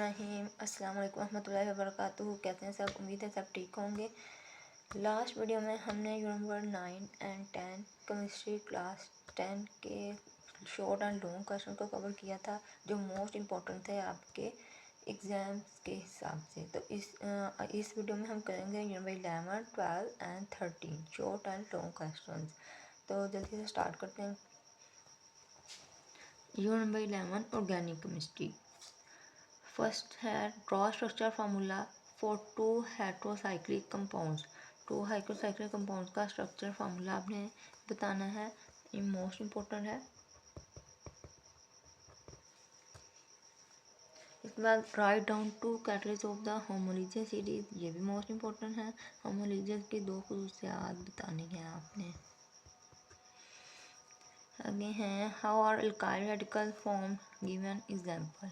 बिस्मिल्लाहिर्रहमानिर्रहीम। अस्सलाम वालेकुम रहमतुल्लाहि व बरकातुहू। कैसे हैं सब? उम्मीद है सब ठीक होंगे। लास्ट वीडियो में हमने unit number 9 and 10 chemistry class 10 के शॉर्ट एंड लॉन्ग क्वेश्चन को कवर किया था, जो मोस्ट इम्पोर्टेंट थे आपके एग्ज़ाम्स के हिसाब से। तो इस वीडियो में हम करेंगे unit number 11, 12 and 13 short and long question. तो जल्दी से स्टार्ट करते हैं। Unit number 11 organic chemistry. First है draw structure formula for two heterocyclic compounds. Two heterocyclic compounds का स्ट्रक्चर फार्मूला आपने बताना है, ये मोस्ट इम्पोर्टेंट है। इसके बाद write down two categories of the homologous series, ये भी मोस्ट इम्पोर्टेंट है। होमोलिजियस की दो खसूसियात बतानी है आपने। आगे हैं how are alkyl radical form, give an example.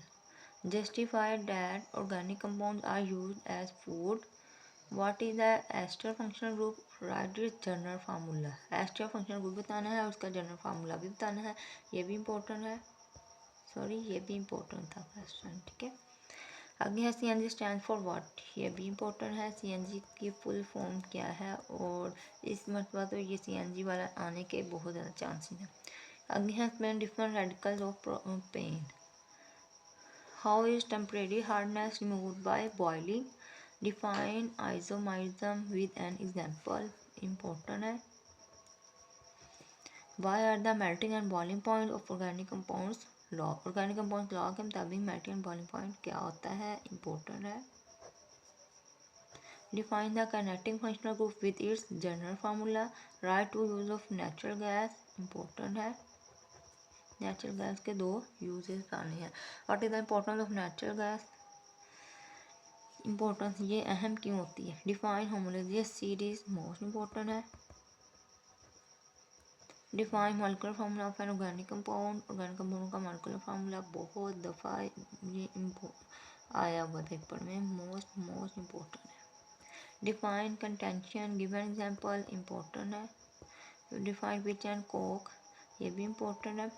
Justify that organic compounds are used as food. What is the ester functional group? Write its general formula. Ester functional group बताना है और उसका जनरल फार्मूला भी बताना है, ये भी important है। ये भी इम्पोर्टेंट था क्वेश्चन, ठीक है। आगे है CNG स्टैंड फॉर व्हाट, ये भी इम्पोर्टेंट है। CNG की फुल फॉर्म क्या है, और इस मरतबा तो ये CNG वाला आने के बहुत ज़्यादा चांसेस हैं। आगे है explain different radicals of propane. How is temporary hardness removed by boiling? Define isomerism with an example. Important है। Why are the melting and boiling point of organic compounds law? Organic compounds law के मुताबिक melting and boiling point क्या होता है, important है। Define the kinetic functional group with its general formula. Write two use of natural gas, important है। Natural gas के दो uses आने हैं। What is the importance of natural gas, importance ये अहम क्यों होती है। डिफाइन होमोलोजियस सीरीज, मोस्ट इम्पोर्टेंट है। Define molecular formula of an organic compound. Organic compound का मॉलिक्यूलर फार्मूला बहुत दफ़ा ये आया हुआ पेपर में, मोस्ट इम्पोर्टेंट है। Define contention, give an example, important है। डिफाइन पिच एंड कोक, ये भी इम्पोर्टेंट है।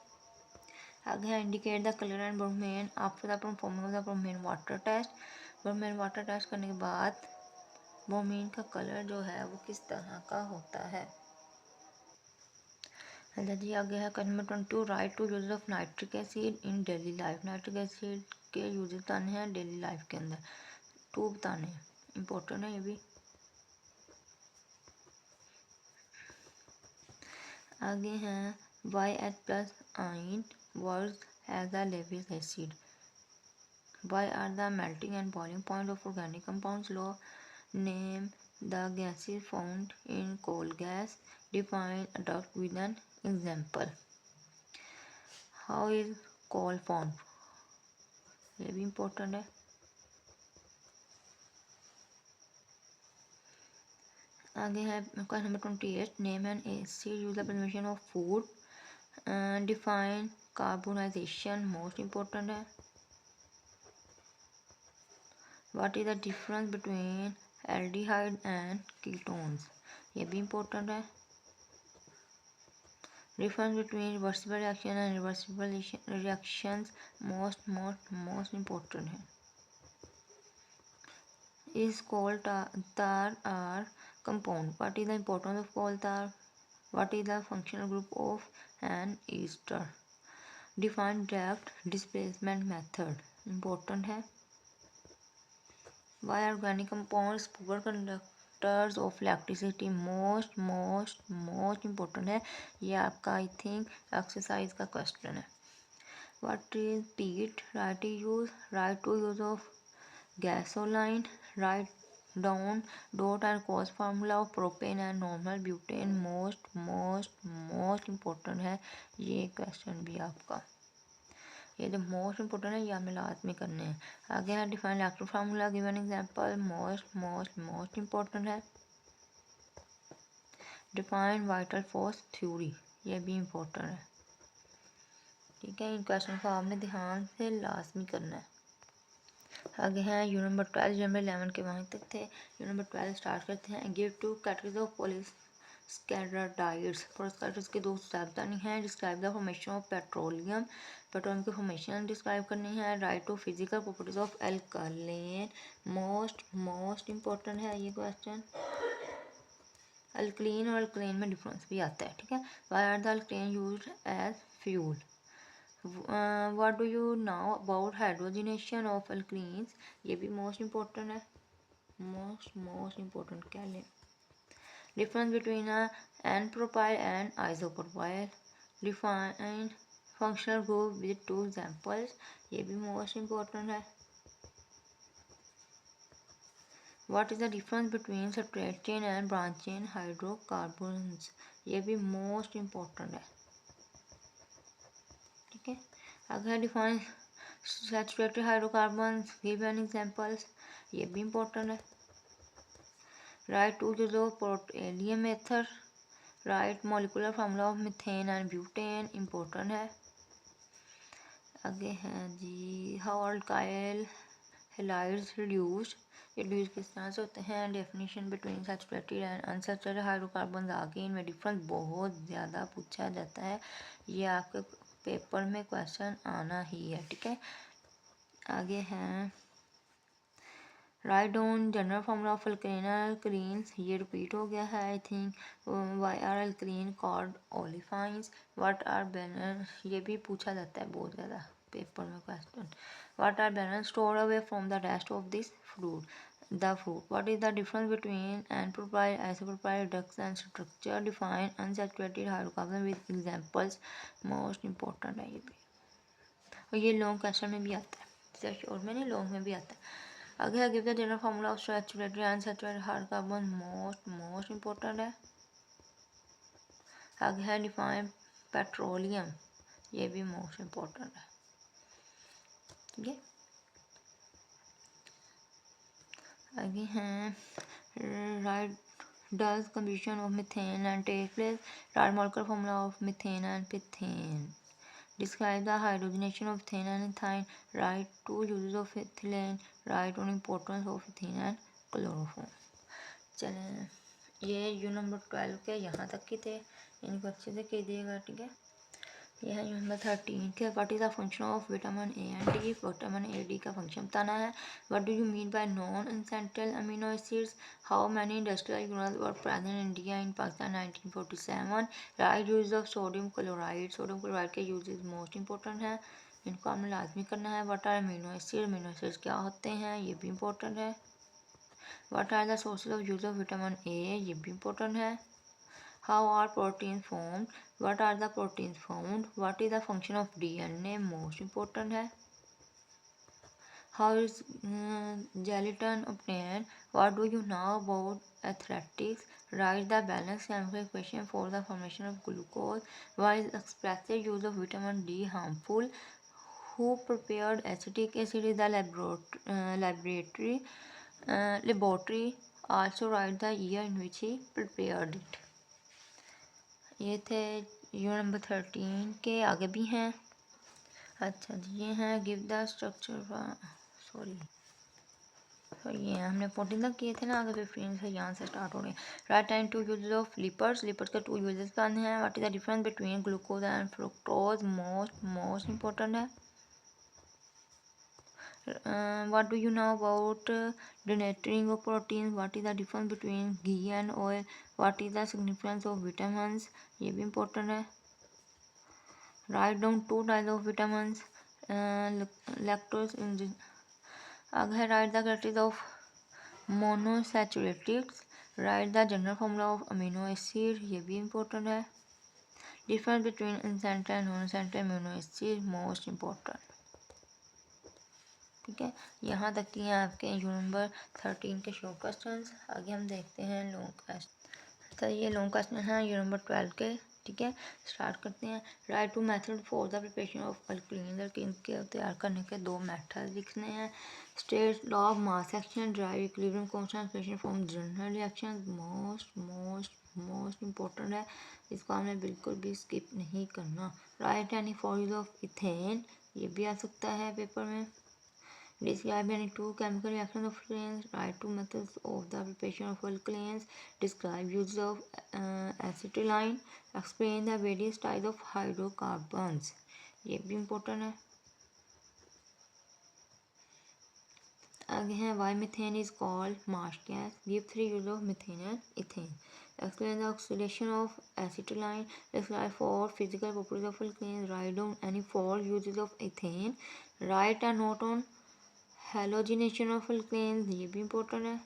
आगे है indicate the colour and bromine after the performing of the bromine water test. Bromine water test करने के बाद ब्रोमीन का कलर जो है वो किस तरह का होता है। अच्छा जी, आगे है question number 22, write to use of nitric acid in daily life. Nitric acid के यूज बताने हैं डेली लाइफ के अंदर, टू बताने हैं, इम्पोर्टेंट है ये भी। आगे हैं YH+ ion works as a Lewis acid. Why are the melting and boiling point of organic compounds low? Name the gases found in coal gas. Define a duct with an example. How is coal formed? ये भी important है। आगे है question number 28, name N acid use the preparation of food. Define carbonisation, most important है। What is the difference between aldehyde and ketones? ये भी important है। Difference between reversible reaction and irreversible reactions, most important है। Is coal tar are compound? What is the importance of coal tar? What is the functional group of an ester? Define draft displacement method, important है। Why are organic compounds poor conductors of electricity? most important है। ये आपका I think exercise का question है। What is peat? Write to use of gasoline. Write down dot and cos formula of propane and normal butane, most important है ये question भी आपका। ये जो मोस्ट इम्पोर्टेंट है ये हमें लाजमी करने हैं। आगे है define electro formula, give an example, most important है। डिफाइन वाइटल फोर्स थ्योरी, ये भी इम्पोर्टेंट है, ठीक है। इन क्वेश्चन को आपने ध्यान से लाजमी करना है। आगे है यूनिट नंबर 12, यूनिट नंबर 11 के वहाँ तक थे। यूनिट नंबर 12 स्टार्ट करते हैं। Give two categories of polysaccharides. Polysaccharides के दो बतानी हैं। Describe the formation of petroleum petroleum की फॉर्मेशन डिस्क्राइब करनी है। Write two physical properties of alkane, most important है ये क्वेश्चन। अल्कलीन और अल्कलेन में डिफरेंस भी आता है, ठीक है। Why are the alkane used as fuel? What do you know about hydrogenation of alkenes? ये भी मोस्ट इम्पोर्टेंट है, मोस्ट इम्पोर्टेंट क्या लें। Difference between n propyl and isopropyl. Define functional group with 2 examples, ये भी मोस्ट इम्पोर्टेंट है। What is the difference between straight chain and branch chain hydrocarbons? ये भी मोस्ट इम्पोर्टेंट है, ठीक है। अगर define saturated hydrocarbons, give an examples, ये भी इम्पोर्टेंट है। Write to use of petroleum method, write molecular formula of methane and butane, important है। आगे है जी, how alkyl halides reduced, reduce किस तरह से होते हैं। Definition between saturated and unsaturated hydrocarbon, आगे इनमें डिफरेंस बहुत ज़्यादा पूछा जाता है, ये आपके पेपर में क्वेश्चन आना ही है, ठीक है। आगे हैं write down general formula of alkaline alkalines, ये रिपीट हो गया है I think. Why are alkaline called olefins, what are balance, ये भी पूछा जाता है बहुत ज़्यादा पेपर में question. What are balance stored away from the rest of this fruit, the fruit. What is the difference between n propyl isopropyl redux and structure. Define unsaturated hydrocarbon with examples, most important है ये भी, और ये long question में भी आता है, सिर्फ शॉर्ट में नहीं लॉन्ग में भी आता है। आगे give the general formula of saturated and unsaturated hydrocarbon, most important है। आगे है डिफाइन पेट्रोलियम, ये भी मोस्ट इंपॉर्टेंट है, ठीक है। आगे हैं right does combustion of methane and take place, write molecular formula of methane and methane, describe the hydrogenation of ethane and ethine, write 2 uses of ethylene, write on importance of ethene and chloroform। चलें, ये you number 12 के यहाँ तक की थे, इनको अच्छे से कीजिएगा, ठीक है। यह है नंबर 13 के what is the function of vitamin A and D. Vitamin A D का फंक्शन बताना है। What do you mean by non essential amino acids, how many industrial units were present in India in Pakistan 1947। Right use of sodium chloride, sodium chloride के uses most important है, इनको हमें लाजमी करना है। व्हाट आर अमीनो एसिड्स क्या होते हैं, ये भी इंपॉर्टेंट है। What are the sources of use of vitamin A, ये भी इंपॉर्टेंट है। How are proteins formed? What are the proteins found? What is the function of DNA? Most important है। How is gelatin obtained? What do you know about athletics? Write the balanced chemical equation for the formation of glucose. Why is expressive use of vitamin D harmful? Who prepared acetic acid in the laboratory? Also write the year in which he prepared it। ये थे you number 13 के, आगे भी हैं। अच्छा जी, ये हैं give the structure, sorry तो ये हमने 14 तक किए थे ना, आगे 15 से यहाँ से स्टार्ट हो रहे हैं। Write time two use of lipids, lipids के 2 यूजेस बताने हैं। What is the difference between glucose and fructose, most important है। What do you know about denaturing of proteins? What is the difference between ghee and oil? What is the significance of vitamins? ये भी important है। Write down 2 types of vitamins, lactose आगे write the characteristics of monosaturated, write the general formula of amino acid, ये भी important है। Difference between essential and non-essential amino acid, most important, ठीक है। यहाँ तक की हैं आपके यू नंबर 13 के शॉर्ट क्वेश्चन। आगे हम देखते हैं लॉन्ग क्वेश्चन। तो ये लॉन्ग क्वेश्चन है यू नंबर 12 के, ठीक है। स्टार्ट करते हैं। Write to method for the preparation of alkaline, alkene के तैयार करने के 2 मेथड लिखने हैं। State law of mass action, derive equilibrium constant from general reaction, most important है, इसको हमें बिल्कुल भी स्किप नहीं करना। Write any forms of ethane, ये भी आ सकता है पेपर में। Describe any 2 chemical reactions of alkanes. Write 2 methods of the preparation of alkanes. Describe use of acetylene. Explain the various types of hydrocarbons. ये भी इम्पोर्टेंट है। आगे हैं why methane is called marsh gas, give 3 use of methane and ethane, explain the oxidation of acetylene, describe 4 physical properties of alkane, write down any 4 uses of ethane, write a note on halogenation of alkane, ये भी important है।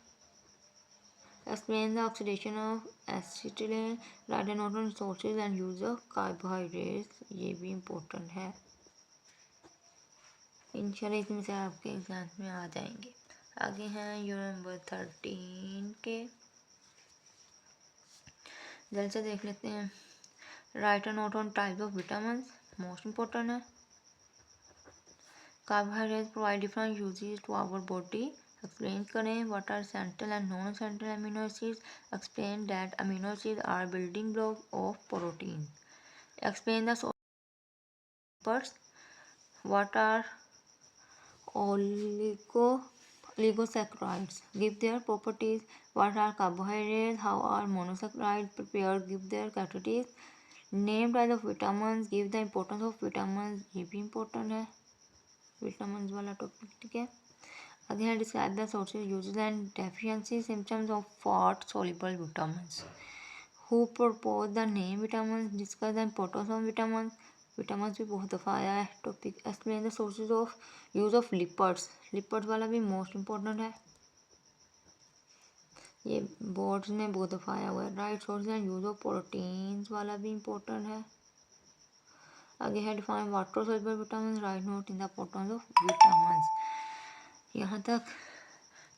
Explain the oxidation of acetylene, write a note on sources and use of carbohydrates, ये भी important है। इंशाल्लाह इसमें से आपके एग्जाम में आ जाएंगे। आगे हैं यूनिट नंबर 13 के, जल्द से देख लेते हैं। Write a note on types of vitamin, most important है। Carbohydrates provide different uses to our body, explain करें what are central and non central amino acids, explain that amino acids are building block of protein, explain the what are oligosaccharides, give their properties, what are carbohydrates, how are monosaccharides prepared, give their characteristics, name types of vitamins, give the importance of vitamins, ये भी important है vitamins वाला topic, ठीक है। आगे है describe the sources uses and deficiency symptoms of fought soluble vitamins, who propose the name vitamins, discuss the importance of vitamins, vitamins भी बहुत दफ़ा आया है topic. Explain the sources of use of leopards, leopards वाला भी most important है, ये boards में बहुत दफ़ा आया हुआ है। Right source and use of proteins वाला भी इम्पोर्टेंट है। आगे है define water soluble vitamin, right note in the importance of vitamins. यहाँ तक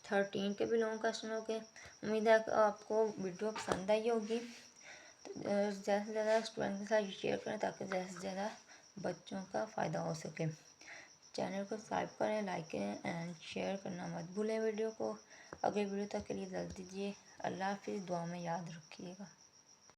13 के भी लॉन्ग क्वेश्चन हो गए। उम्मीद है कि आपको वीडियो पसंद आई होगी। ज़्यादा से ज़्यादा स्टूडेंट के साथ शेयर करें ताकि ज़्यादा से ज़्यादा बच्चों का फ़ायदा हो सके। चैनल को सब्सक्राइब करें, लाइक करें एंड शेयर करना मत भूलें वीडियो को। अगले वीडियो तक के लिए इजाज़त दीजिए। अल्लाह हाफिज़, दुआ में याद रखिएगा।